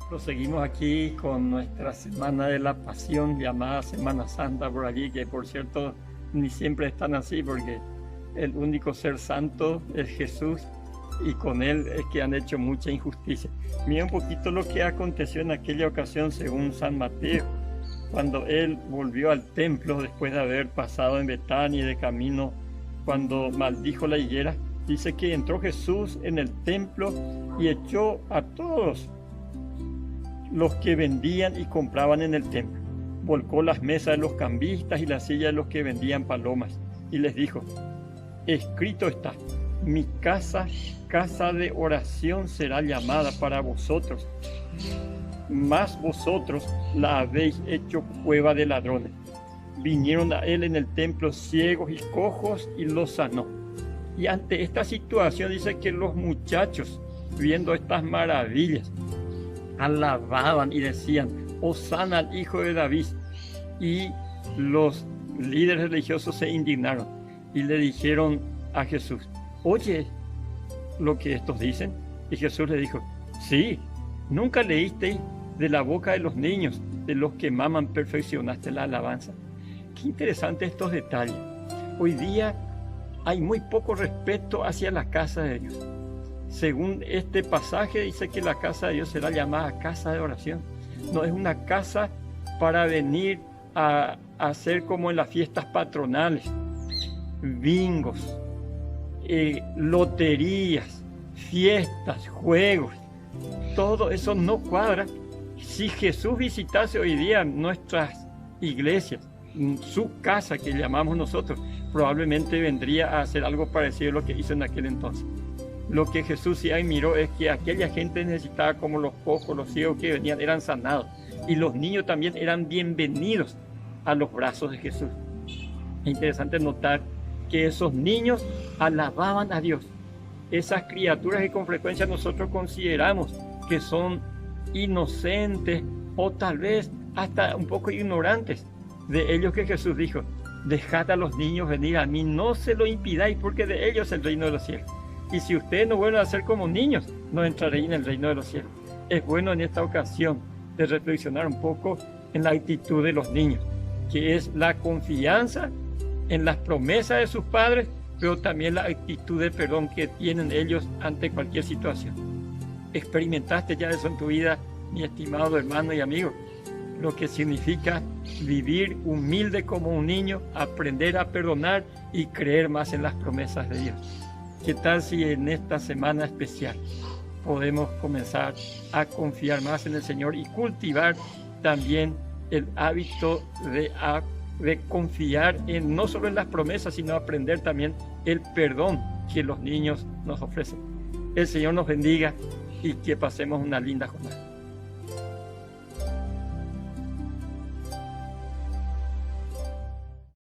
Proseguimos aquí con nuestra Semana de la Pasión, llamada Semana Santa por allí, que por cierto ni siempre están así, porque el único ser santo es Jesús y con él es que han hecho mucha injusticia. Mira un poquito lo que aconteció en aquella ocasión según San Mateo, cuando él volvió al templo después de haber pasado en Betania y de camino, cuando maldijo la higuera. Dice que entró Jesús en el templo y echó a todos los que vendían y compraban en el templo. Volcó las mesas de los cambistas y las sillas de los que vendían palomas y les dijo: escrito está, mi casa, casa de oración será llamada para vosotros, mas vosotros la habéis hecho cueva de ladrones. Vinieron a él en el templo ciegos y cojos y los sanó. Y ante esta situación dice que los muchachos, viendo estas maravillas, alababan y decían: Hosana al hijo de David. Y los líderes religiosos se indignaron y le dijeron a Jesús: oye lo que estos dicen. Y Jesús le dijo: sí, nunca leísteis de la boca de los niños, de los que maman, perfeccionaste la alabanza. Qué interesante estos detalles. Hoy día hay muy poco respeto hacia la casa de Dios. Según este pasaje dice que la casa de Dios será llamada casa de oración. No es una casa para venir a hacer como en las fiestas patronales, bingos, loterías, fiestas, juegos. Todo eso no cuadra. Si Jesús visitase hoy día nuestras iglesias, su casa que llamamos nosotros, probablemente vendría a hacer algo parecido a lo que hizo en aquel entonces. Lo que Jesús sí admiró es que aquella gente necesitaba, como los cojos, los ciegos que venían, eran sanados. Y los niños también eran bienvenidos a los brazos de Jesús. Es interesante notar que esos niños alababan a Dios. Esas criaturas que con frecuencia nosotros consideramos que son inocentes o tal vez hasta un poco ignorantes, de ellos que Jesús dijo: dejad a los niños venir a mí, no se lo impidáis, porque de ellos es el reino de los cielos. Y si ustedes no vuelven a ser como niños, no entraréis en el reino de los cielos. Es bueno en esta ocasión de reflexionar un poco en la actitud de los niños, que es la confianza en las promesas de sus padres, pero también la actitud de perdón que tienen ellos ante cualquier situación. ¿Experimentaste ya eso en tu vida, mi estimado hermano y amigo? Lo que significa vivir humilde como un niño, aprender a perdonar y creer más en las promesas de Dios. ¿Qué tal si en esta semana especial podemos comenzar a confiar más en el Señor y cultivar también el hábito de confiar en, no solo en las promesas, sino aprender también el perdón que los niños nos ofrecen? El Señor nos bendiga y que pasemos una linda jornada.